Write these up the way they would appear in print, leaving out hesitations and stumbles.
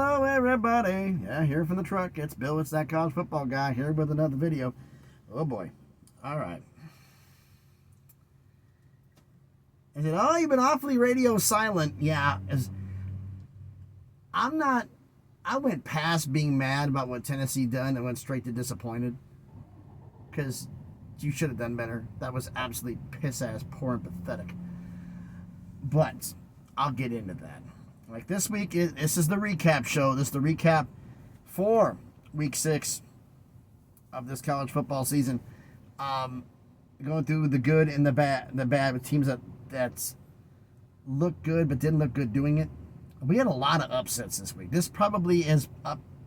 Hello, everybody. Yeah, here from the truck. It's Bill. It's that college football guy here with another video. Oh, boy. All right. I said, oh, you've been awfully radio silent. Yeah. I went past being mad about what Tennessee done and went straight to disappointed. Because you should have done better. That was absolutely piss-ass, poor, and pathetic. But I'll get into that. Like this week, this is the recap show. This is the recap for Week 6 of this college football season. Going through the good and the bad with teams that look good but didn't look good doing it. We had a lot of upsets this week. This probably is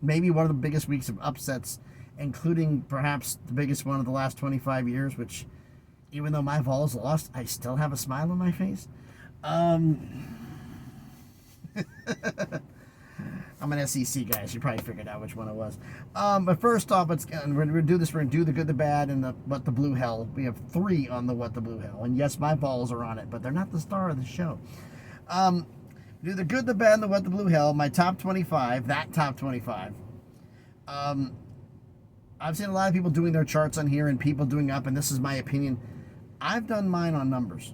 maybe one of the biggest weeks of upsets, including perhaps the biggest one of the last 25 years, which even though my Vols lost, I still have a smile on my face. I'm an SEC guy, so you probably figured out which one it was. But first off, we're going to do this. We're going to do the good, the bad, and the what the blue hell. We have 3 on the what the blue hell. And yes, my balls are on it, but they're not the star of the show. Do the good, the bad, and the what the blue hell. My top 25, that top 25. I've seen a lot of people doing their charts on here and people doing up, and this is my opinion. I've done mine on numbers.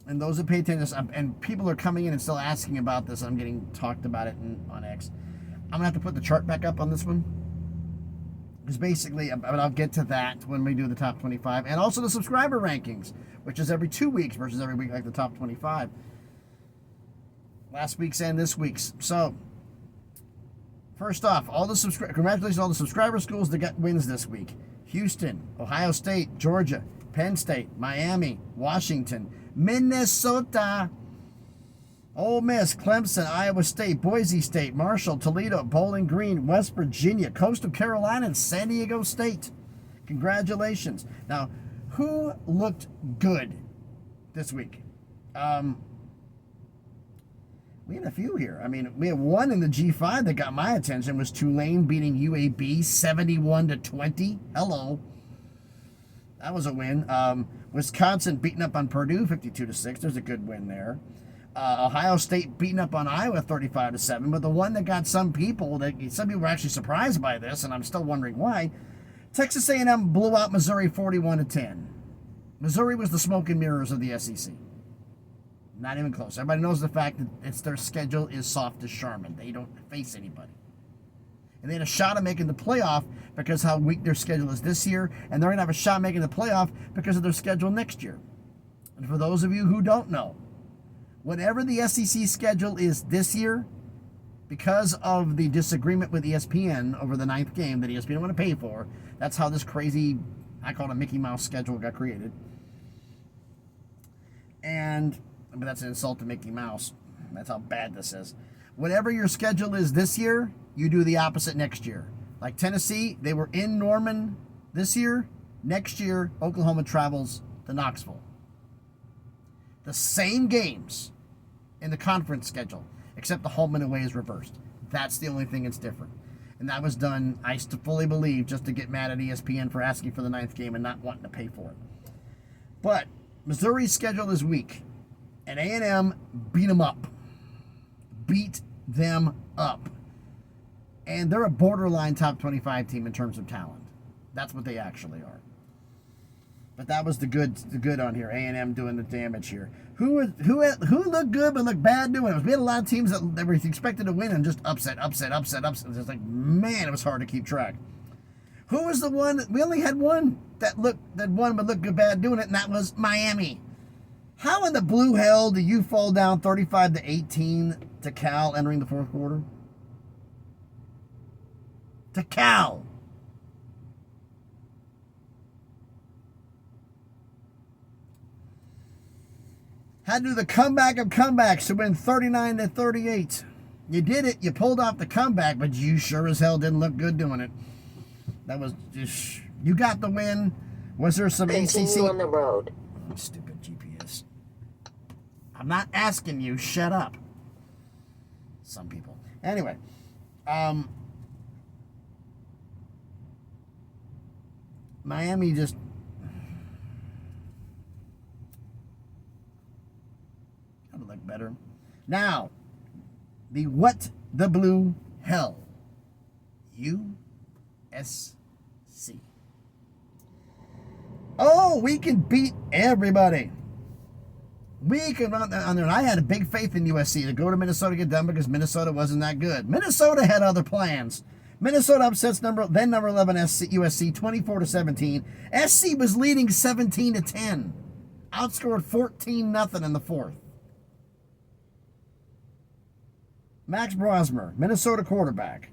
And those that pay attention, and people are coming in and still asking about this. I'm getting talked about it on X. I'm going to have to put the chart back up on this one. Because basically, but I'll get to that when we do the top 25. And also the subscriber rankings, which is every 2 weeks versus every week like the top 25. Last week's and this week's. So, first off, congratulations to all the subscriber schools that got wins this week. Houston, Ohio State, Georgia, Penn State, Miami, Washington, Minnesota, Ole Miss, Clemson, Iowa State, Boise State, Marshall, Toledo, Bowling Green, West Virginia, Coastal Carolina, and San Diego State. Congratulations. Now, who looked good this week? We had a few here. I mean, we had one in the G5 that got my attention. Was Tulane beating UAB 71-20. Hello. That was a win. Wisconsin beating up on Purdue 52-6. There's a good win there. Ohio State beating up on Iowa 35-7. But the one that got some people were actually surprised by this, and I'm still wondering why. Texas A&M blew out Missouri 41-10. Missouri was the smoke and mirrors of the SEC. Not even close. Everybody knows the fact that their schedule is soft as Charmin. They don't face anybody. And they had a shot at making the playoff because how weak their schedule is this year, and they're going to have a shot at making the playoff because of their schedule next year. And for those of you who don't know, whatever the SEC schedule is this year, because of the disagreement with ESPN over the 9th game that ESPN didn't want to pay for, that's how this crazy, I call it a Mickey Mouse schedule, got created. But that's an insult to Mickey Mouse. That's how bad this is. Whatever your schedule is this year, you do the opposite next year. Like Tennessee, they were in Norman this year. Next year, Oklahoma travels to Knoxville. The same games in the conference schedule, except the home and away is reversed. That's the only thing that's different. And that was done, I fully believe, just to get mad at ESPN for asking for the 9th game and not wanting to pay for it. But Missouri's schedule is weak. And A&M beat them up. Beat them up. And they're a borderline top 25 team in terms of talent. That's what they actually are. But that was the good on here. A&M doing the damage here. Who looked good but looked bad doing it? We had a lot of teams that were expected to win and just upset. It's just like, man, it was hard to keep track. Who was the one? We only had one that won but looked good bad doing it, and that was Miami. How in the blue hell do you fall down 35-18 to Cal entering the 4th quarter? To Cal. Had to do the comeback of comebacks to win 39-38. You did it. You pulled off the comeback, but you sure as hell didn't look good doing it. That was just... You got the win. Was there some Continue ACC... on the road. Stupid GPS. I'm not asking you. Shut up. Some people. Anyway. Miami just... Gotta look better. Now, the what the blue hell? USC. Oh, we can beat everybody. We can run on there. And I had a big faith in USC to go to Minnesota to get done because Minnesota wasn't that good. Minnesota had other plans. Minnesota upsets number 11 USC 24-17. SC was leading 17-10. Outscored 14-0 in the fourth. Max Brosmer, Minnesota quarterback.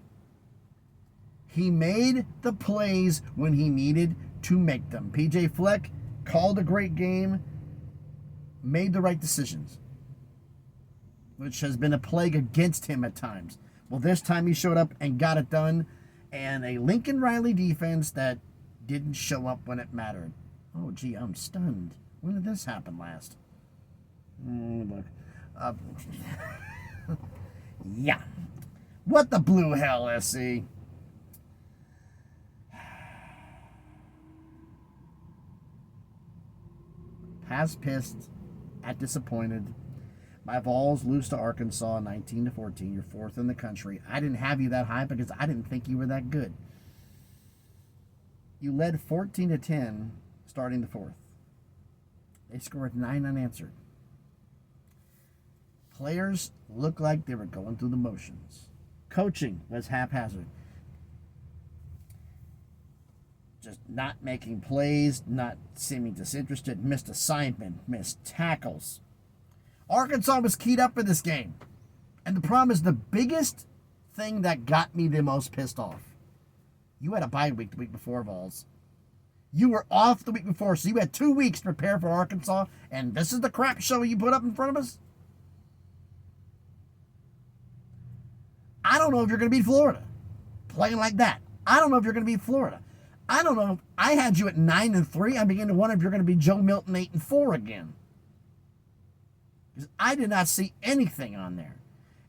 He made the plays when he needed to make them. PJ Fleck called a great game, made the right decisions, which has been a plague against him at times. Well, this time he showed up and got it done, and a Lincoln Riley defense that didn't show up when it mattered. Oh, gee, I'm stunned. When did this happen last? Look. Yeah. What the blue hell, SC? Past pissed, at disappointed. My Vols lose to Arkansas 19-14. You're fourth in the country. I didn't have you that high because I didn't think you were that good. You led 14-10 starting the fourth. They scored 9 unanswered. Players looked like they were going through the motions. Coaching was haphazard. Just not making plays, not seeming disinterested, missed assignment, missed tackles. Arkansas was keyed up for this game. And the problem is the biggest thing that got me the most pissed off. You had a bye week the week before, Vols. You were off the week before, so you had 2 weeks to prepare for Arkansas, and this is the crap show you put up in front of us? I don't know if you're going to beat Florida. Playing like that. I don't know if you're going to beat Florida. I don't know. I had you at 9-3. I begin to wonder if you're going to be Joe Milton 8-4 again. Because I did not see anything on there.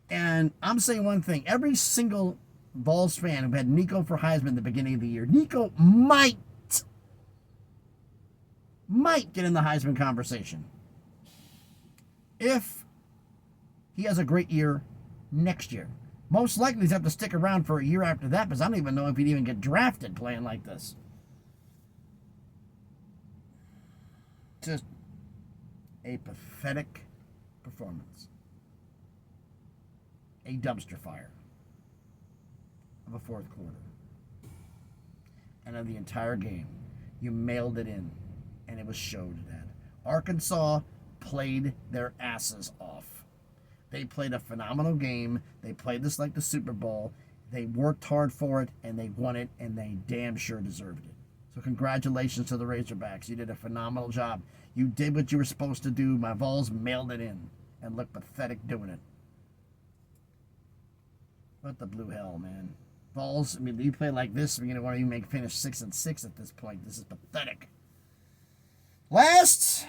And I'm saying one thing. Every single Vols fan who had Nico for Heisman at the beginning of the year, Nico might get in the Heisman conversation if he has a great year next year. Most likely he's have to stick around for a year after that because I don't even know if he'd even get drafted playing like this. Just a pathetic performance. A dumpster fire of a fourth quarter. And of the entire game, you mailed it in, and it was showed that. Arkansas played their asses off. They played a phenomenal game. They played this like the Super Bowl. They worked hard for it, and they won it, and they damn sure deserved it. So congratulations to the Razorbacks. You did a phenomenal job. You did what you were supposed to do. My Vols mailed it in and looked pathetic doing it. What the blue hell, man. Vols, I mean, you play like this, you're going to want to make finish 6-6 at this point. This is pathetic. Last...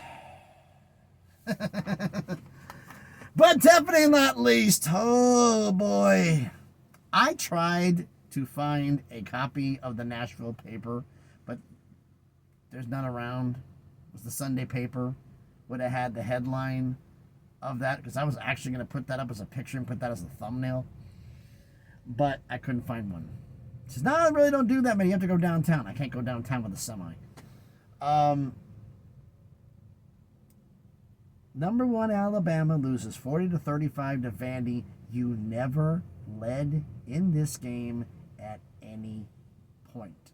but definitely not least, oh boy, I tried to find a copy of the Nashville paper, but there's none around. It was the Sunday paper. Would have had the headline of that, because I was actually going to put that up as a picture and put that as a thumbnail, but I couldn't find one. It says, no, I really don't do that many. You have to go downtown. I can't go downtown with a semi. Number 1, Alabama loses 40-35 to Vandy. You never led in this game at any point.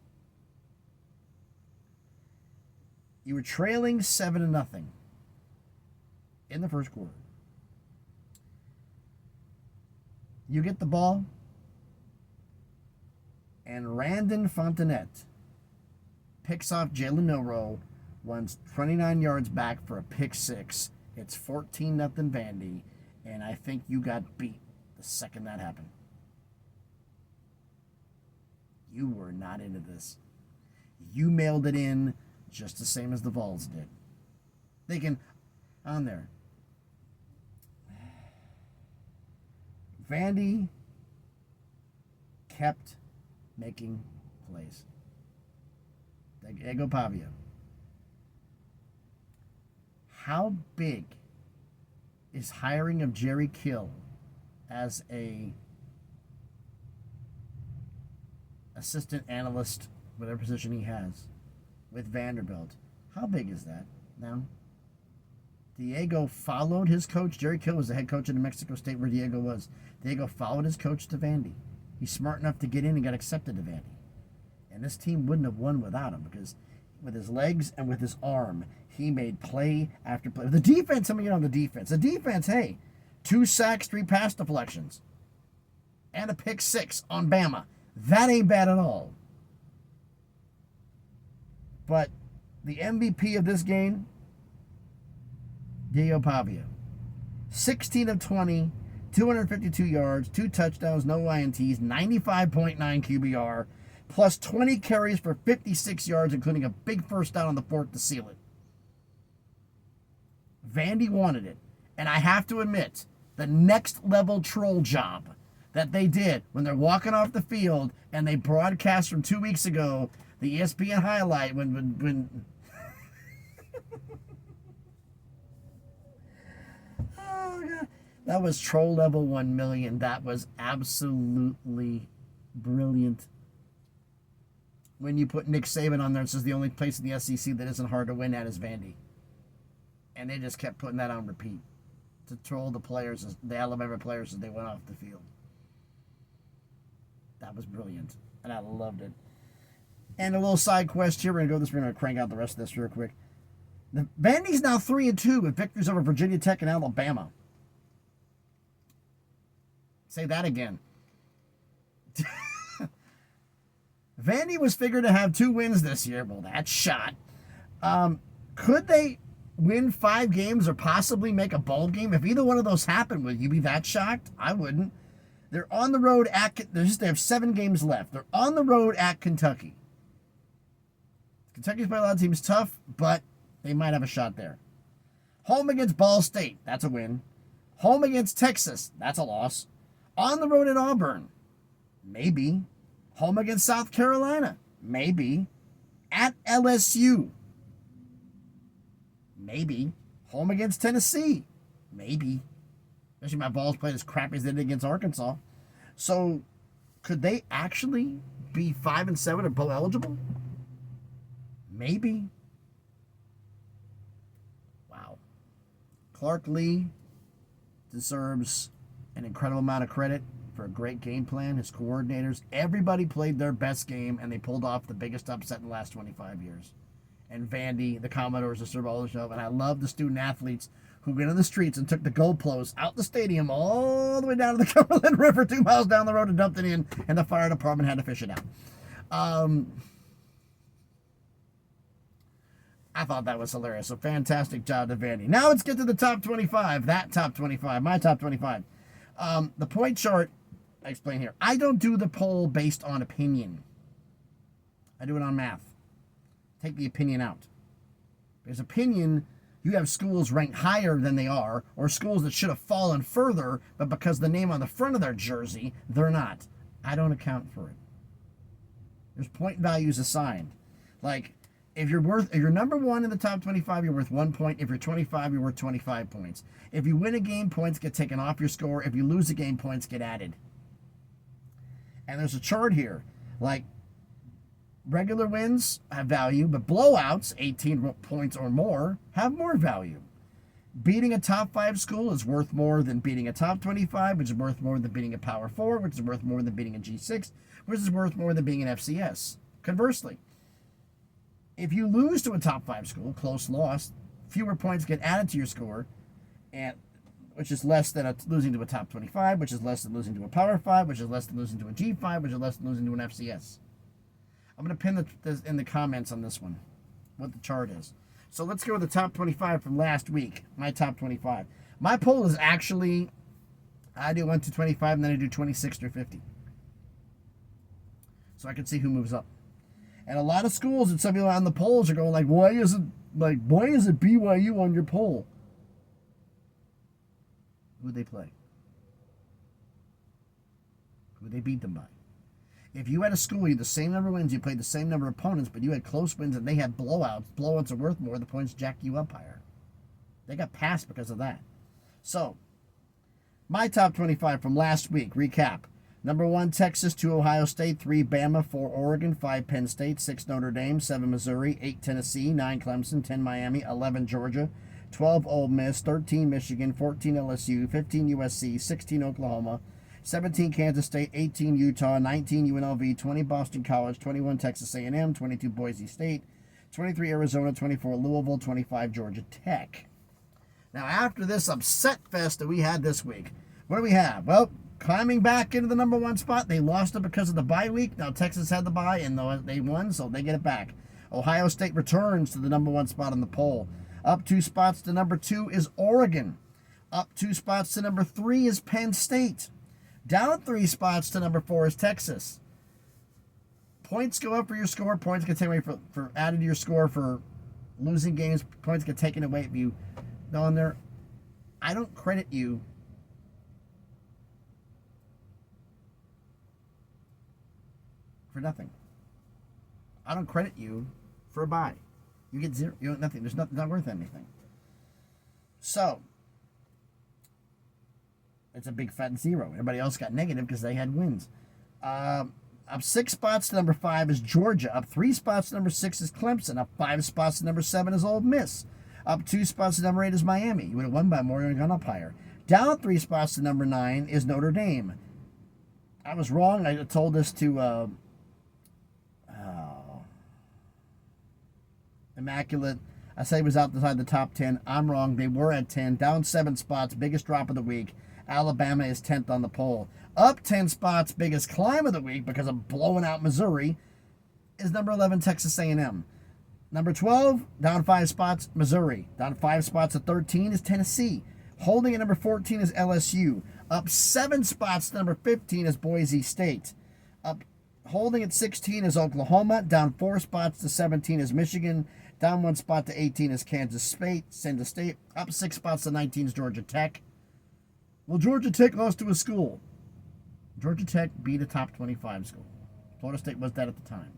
You were trailing 7-0 in the first quarter. You get the ball, and Randon Fontenette picks off Jalen Milroe, runs 29 yards back for a pick six. It's 14-0 Vandy, and I think you got beat the second that happened. You were not into this. You mailed it in just the same as the Vols did. Thinking, on there, Vandy kept making plays. Ego Pavia. How big is hiring of Jerry Kill as a assistant analyst, whatever position he has, with Vanderbilt. How big is that now? Diego followed his coach. Jerry Kill was the head coach in New Mexico State where Diego was. Diego followed his coach to Vandy. He's smart enough to get in and got accepted to Vandy. And this team wouldn't have won without him because with his legs and with his arm, he made play after play. The defense, I'm going to get on the defense. The defense, hey, 2 sacks, 3 pass deflections, and a pick 6 on Bama. That ain't bad at all. But the MVP of this game, Diego Pavia. 16 of 20, 252 yards, 2 touchdowns, no INTs, 95.9 QBR, plus 20 carries for 56 yards, including a big first down on the 4th to seal it. Vandy wanted it. And I have to admit, the next level troll job that they did when they're walking off the field and they broadcast from 2 weeks ago the ESPN highlight when oh God. That was troll level 1 million. That was absolutely brilliant. When you put Nick Saban on there, it says the only place in the SEC that isn't hard to win at is Vandy. And they just kept putting that on repeat to troll the players, the Alabama players, as they went off the field. That was brilliant, and I loved it. And a little side quest here. We're going to crank out the rest of this real quick. The Vandy's now 3-2 with victories over Virginia Tech and Alabama. Say that again. Vandy was figured to have 2 wins this year. Well, that's shot. Could they win 5 games or possibly make a bowl game? If either one of those happened, would you be that shocked? I wouldn't. They're on the road at, they have 7 games left. They're on the road at Kentucky. Kentucky's played a lot of teams tough, but they might have a shot there. Home against Ball State, that's a win. Home against Texas, that's a loss. On the road at Auburn, maybe. Home against South Carolina, maybe. At LSU, maybe. Home against Tennessee, maybe. Especially my Vols played as crappy as they did against Arkansas. So, could they actually be 5-7 or bowl eligible? Maybe. Wow. Clark Lee deserves an incredible amount of credit for a great game plan. His coordinators, everybody played their best game, and they pulled off the biggest upset in the last 25 years. And Vandy, the Commodores, deserve all the show. And I love the student athletes who went in the streets and took the goalposts out the stadium all the way down to the Cumberland River 2 miles down the road and dumped it in, and the fire department had to fish it out. I thought that was hilarious. So fantastic job to Vandy. Now let's get to the top 25. That top 25. My top 25. The point chart, I explain here. I don't do the poll based on opinion. I do it on math. Take the opinion out. Because opinion, you have schools ranked higher than they are, or schools that should have fallen further, but because the name on the front of their jersey, they're not. I don't account for it. There's point values assigned. Like, if you're number 1 in the top 25, you're worth 1 point. If you're 25, you're worth 25 points. If you win a game, points get taken off your score. If you lose a game, points get added. And there's a chart here. Like, regular wins have value, but blowouts, 18 points or more, have more value. Beating a top 5 school is worth more than beating a top 25, which is worth more than beating a Power 4, which is worth more than beating a G6, which is worth more than being an FCS. Conversely, if you lose to a top 5 school, close loss, fewer points get added to your score, and which is less than losing to a top 25, which is less than losing to a Power 5, which is less than losing to a G5, which is less than losing to an FCS. I'm going to pin this in the comments on this one, what the chart is. So let's go with the top 25 from last week, my top 25. My poll is actually, I do 1 to 25, and then I do 26 through 50. So I can see who moves up. And a lot of schools and some people on the polls are going like, why is it BYU on your poll? Who'd they play? Who'd they beat them by? If you had a school, you had the same number of wins, you played the same number of opponents, but you had close wins and they had blowouts. Blowouts are worth more. The points jack you up higher. They got passed because of that. So, My top 25 from last week. Recap. Number 1, Texas. 2, Ohio State. 3, Bama. 4, Oregon. 5, Penn State. 6, Notre Dame. 7, Missouri. 8, Tennessee. 9, Clemson. 10, Miami. 11, Georgia. 12, Ole Miss. 13, Michigan. 14, LSU. 15, USC. 16, Oklahoma. 17, Kansas State. 18, Utah. 19, UNLV. 20, Boston College. 21, Texas A&M. 22, Boise State. 23, Arizona. 24, Louisville. 25, Georgia Tech. Now, after this upset fest that we had this week, what do we have? Well, climbing back into the number 1 spot. They lost it because of the bye week. Now, Texas had the bye, and they won, so they get it back. Ohio State returns to the number 1 spot on the poll. Up 2 spots to number 2 is Oregon. Up 2 spots to number 3 is Penn State. Down 3 spots to number 4 is Texas. Points go up for your score. Points get taken away for added to your score for losing games. Points get taken away if you go on there. I don't credit you for nothing. I don't credit you for a bye. You get 0. You get nothing. There's not worth anything. So it's a big fat 0. Everybody else got negative because they had wins. Up 6 spots to number 5 is Georgia. Up 3 spots to number 6 is Clemson. Up 5 spots to number 7 is Ole Miss. Up 2 spots to number 8 is Miami. You would have won by more and gone up higher. Down 3 spots to number 9 is Notre Dame. I was wrong. I told this to Immaculate. I said he was outside the top 10. I'm wrong. They were at 10. Down 7 spots. Biggest drop of the week. Alabama is 10th on the poll. Up 10 spots. Biggest climb of the week because of blowing out Missouri is number 11, Texas A&M. Number 12, down 5 spots, Missouri. Down 5 spots at 13 is Tennessee. Holding at number 14 is LSU. Up 7 spots to number 15 is Boise State. Holding at 16 is Oklahoma. Down 4 spots to 17 is Michigan. Down 1 spot to 18 is Kansas State. Up 6 spots to 19 is Georgia Tech. Well, Georgia Tech lost to a school. Georgia Tech beat a top 25 school. Florida State was that at the time.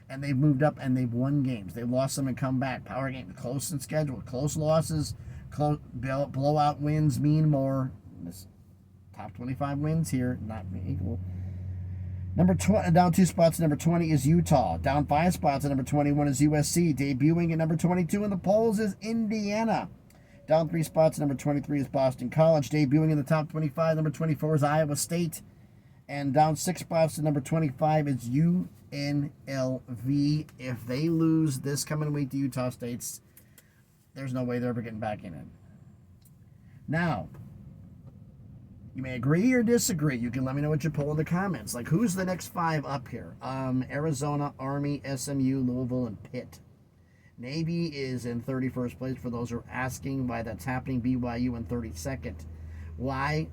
And they've moved up and they've won games. They lost them and come back. Power game, close in schedule. Close losses, blowout wins mean more. This top 25 wins here, not equal. Down 2 spots, number 20 is Utah. Down 5 spots, number 21 is USC. Debuting at number 22 in the polls is Indiana. Down 3 spots, number 23 is Boston College. Debuting in the top 25, number 24 is Iowa State. And down 6 spots to number 25 is UNLV. If they lose this coming week to Utah State, there's no way they're ever getting back in it. Now, you may agree or disagree. You can let me know what you pull in the comments. Like, who's the next 5 up here? Arizona, Army, SMU, Louisville, and Pitt. Navy is in 31st place for those who are asking why that's happening. BYU in 32nd. Why?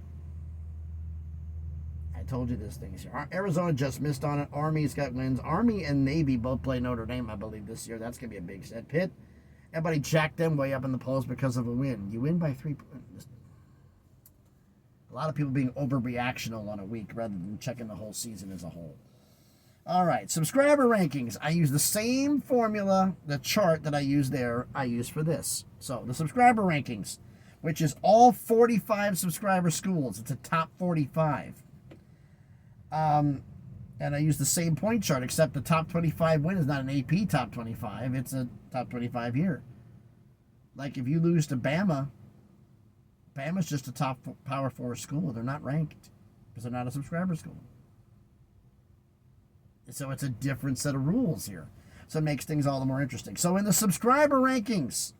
I told you this thing here. Arizona just missed on it. Army's got wins. Army and Navy both play Notre Dame, I believe, this year. That's going to be a big set. Pitt, everybody jacked them way up in the polls because of a win. You win by 3 points. A lot of people being overreactional on a week rather than checking the whole season as a whole. All right, subscriber rankings. I use the same formula, the chart that I use there, I use for this. So the subscriber rankings, which is all 45 subscriber schools. It's a top 45. And I use the same point chart, except the top 25 win is not an AP top 25. It's a top 25 here. Like if you lose to Bama, Bama's just a top Power 4 school. They're not ranked because they're not a subscriber school. So it's a different set of rules here. So it makes things all the more interesting. So in the subscriber rankings,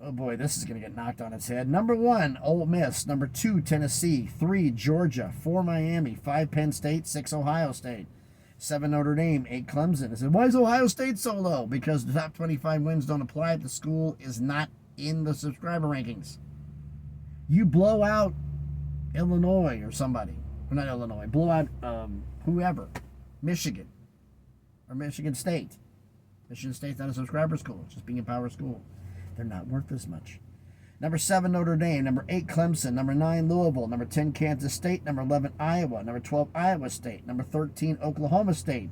oh boy, this is going to get knocked on its head. Number 1, Ole Miss. Number 2, Tennessee. 3, Georgia. 4, Miami. 5, Penn State. 6, Ohio State. 7, Notre Dame. 8, Clemson. I said, why is Ohio State so low? Because the top 25 wins don't apply if the school is not in the subscriber rankings. You blow out Illinois or somebody. Or not Illinois. Blow out whoever. Michigan. Or Michigan State. Michigan State's not a subscriber school. It's just being a power school. They're not worth as much. Number 7, Notre Dame. Number 8, Clemson. Number 9, Louisville. Number 10, Kansas State. Number 11, Iowa. Number 12, Iowa State. Number 13, Oklahoma State.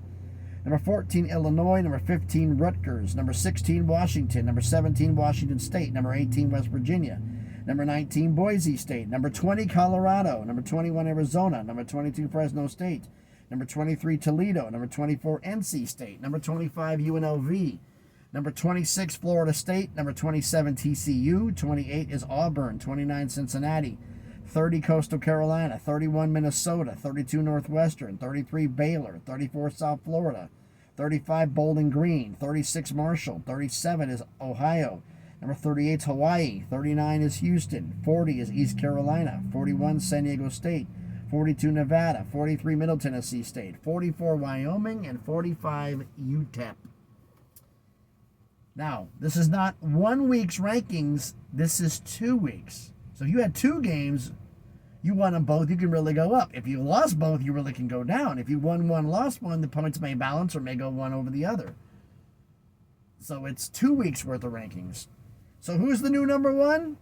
Number 14, Illinois. Number 15, Rutgers. Number 16, Washington. Number 17, Washington State. Number 18, West Virginia. Number 19, Boise State. Number 20, Colorado. Number 21, Arizona. Number 22, Fresno State. Number 23, Toledo. Number 24, NC State. Number 25, UNLV. Number 26, Florida State. Number 27, TCU. 28 is Auburn. 29, Cincinnati. 30, Coastal Carolina. 31, Minnesota. 32, Northwestern. 33, Baylor. 34, South Florida. 35, Bowling Green. 36, Marshall. 37 is Ohio. Number 38 is Hawaii. 39 is Houston. 40 is East Carolina. 41, San Diego State. 42, Nevada. 43, Middle Tennessee State. 44, Wyoming. And 45, UTEP. Now, this is not 1 week's rankings. This is 2 weeks. So if you had 2 games, you won them both, you can really go up. If you lost both, you really can go down. If you won one, lost one, the points may balance or may go one over the other. So it's 2 weeks worth of rankings. So who's the new number 1?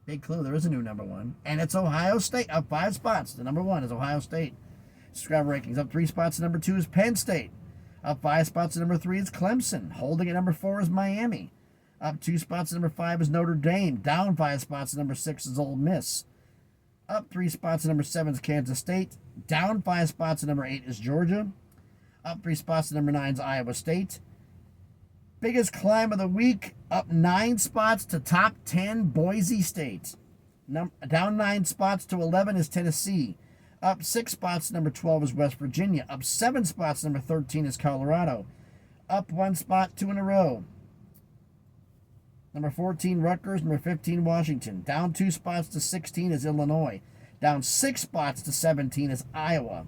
Big clue, there is a new number 1. And it's Ohio State, up 5 spots. The number 1 is Ohio State. Subscriber rankings, up 3 spots. Number 2 is Penn State. Up 5 spots. Number 3 is Clemson. Holding at number 4 is Miami. Up 2 spots. Number 5 is Notre Dame. Down 5 spots. Number 6 is Ole Miss. Up 3 spots. Number 7 is Kansas State. Down 5 spots. Number 8 is Georgia. Up 3 spots. Number 9 is Iowa State. Biggest climb of the week. Up 9 spots to top 10, Boise State. Down 9 spots to 11 is Tennessee. Up 6 spots, number 12 is West Virginia. Up 7 spots, number 13 is Colorado. Up 1 spot, 2 in a row. Number 14, Rutgers. Number 15, Washington. Down 2 spots to 16 is Illinois. Down 6 spots to 17 is Iowa.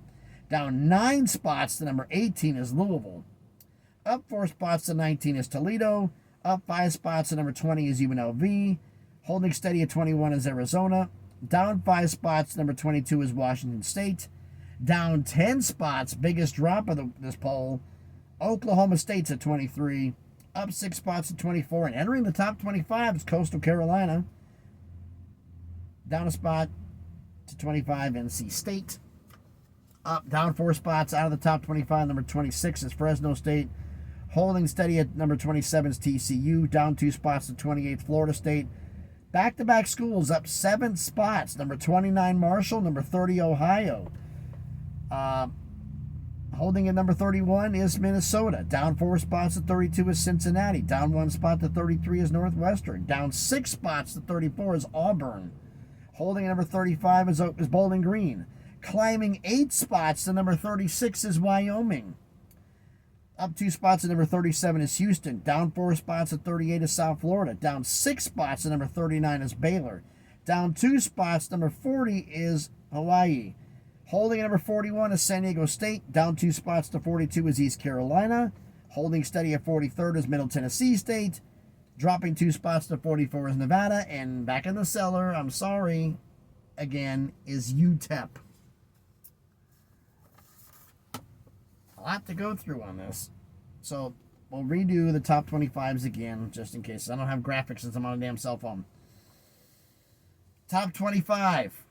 Down 9 spots to number 18 is Louisville. Up 4 spots to 19 is Toledo. Up 5 spots to number 20 is UNLV. Holding steady at 21 is Arizona. Down 5 spots, number 22 is Washington State. Down 10 spots, biggest drop of this poll, Oklahoma State's at 23. Up 6 spots to 24. And entering the top 25 is Coastal Carolina. Down a spot to 25, NC State. Down 4 spots out of the top 25, number 26 is Fresno State. Holding steady at number 27 is TCU. Down 2 spots to 28, Florida State. Back-to-back schools up 7 spots. Number 29, Marshall. Number 30, Ohio. Holding at number 31 is Minnesota. Down 4 spots to 32 is Cincinnati. Down 1 spot to 33 is Northwestern. Down 6 spots to 34 is Auburn. Holding at number 35 is Bowling Green. Climbing 8 spots to number 36 is Wyoming. Up 2 spots at number 37 is Houston. Down 4 spots at 38 is South Florida. Down 6 spots at number 39 is Baylor. Down 2 spots, number 40 is Hawaii. Holding at number 41 is San Diego State. Down 2 spots to 42 is East Carolina. Holding steady at 43rd is Middle Tennessee State. Dropping 2 spots to 44 is Nevada. And back in the cellar, I'm sorry, again, is UTEP. A lot to go through on this. So we'll redo the top 25s again, just in case. I don't have graphics since I'm on a damn cell phone. Top 25.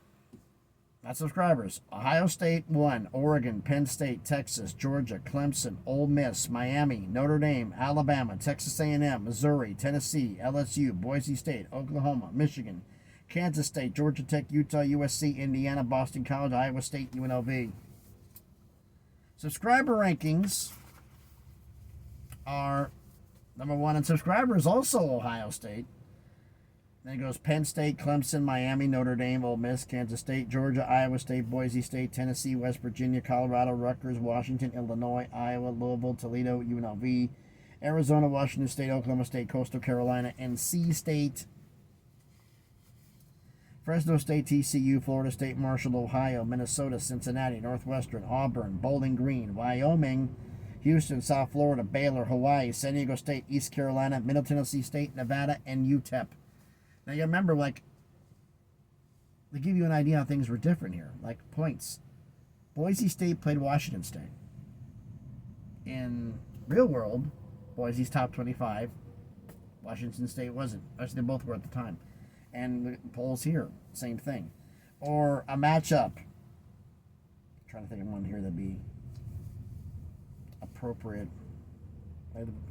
Not subscribers. Ohio State 1, Oregon, Penn State, Texas, Georgia, Clemson, Ole Miss, Miami, Notre Dame, Alabama, Texas A&M, Missouri, Tennessee, LSU, Boise State, Oklahoma, Michigan, Kansas State, Georgia Tech, Utah, USC, Indiana, Boston College, Iowa State, UNLV. Subscriber rankings are number 1 in subscribers, also Ohio State. Then it goes Penn State, Clemson, Miami, Notre Dame, Ole Miss, Kansas State, Georgia, Iowa State, Boise State, Tennessee, West Virginia, Colorado, Rutgers, Washington, Illinois, Iowa, Louisville, Toledo, UNLV, Arizona, Washington State, Oklahoma State, Coastal Carolina, NC State, Fresno State, TCU, Florida State, Marshall, Ohio, Minnesota, Cincinnati, Northwestern, Auburn, Bowling Green, Wyoming, Houston, South Florida, Baylor, Hawaii, San Diego State, East Carolina, Middle Tennessee State, Nevada, and UTEP. Now you remember, like, to give you an idea how things were different here, like points. Boise State played Washington State. In real world, Boise's top 25. Washington State wasn't. Actually, they both were at the time. And the polls here, same thing. Or a matchup. I'm trying to think of one here that'd be appropriate.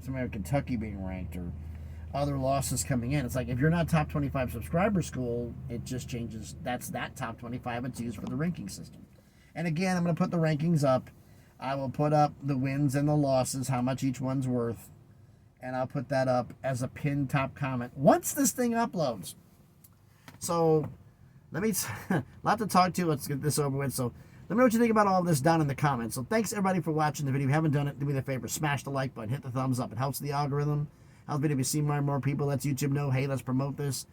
Somebody like Kentucky being ranked, or other losses coming in. It's like if you're not top 25 subscriber school, it just changes. That's that top 25 it's used for the ranking system. And again, I'm going to put the rankings up. I will put up the wins and the losses, how much each one's worth. And I'll put that up as a pinned top comment once this thing uploads. So let me, a lot to talk to. Let's get this over with. So let me know what you think about all of this down in the comments. So thanks everybody for watching the video. If you haven't done it, do me a favor, smash the like button, hit the thumbs up. It helps the algorithm. Helps the video be seen by more people. Lets YouTube know, hey, let's promote this.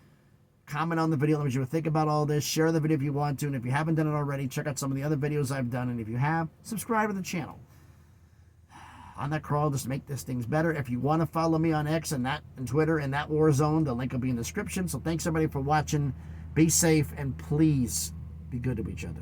Comment on the video. Let me know what you think about all this. Share the video if you want to. And if you haven't done it already, check out some of the other videos I've done. And if you have, subscribe to the channel. On that crawl, just to make this things better. If you want to follow me on X and Twitter and that war zone, the link will be in the description. So thanks everybody for watching. Be safe and please be good to each other.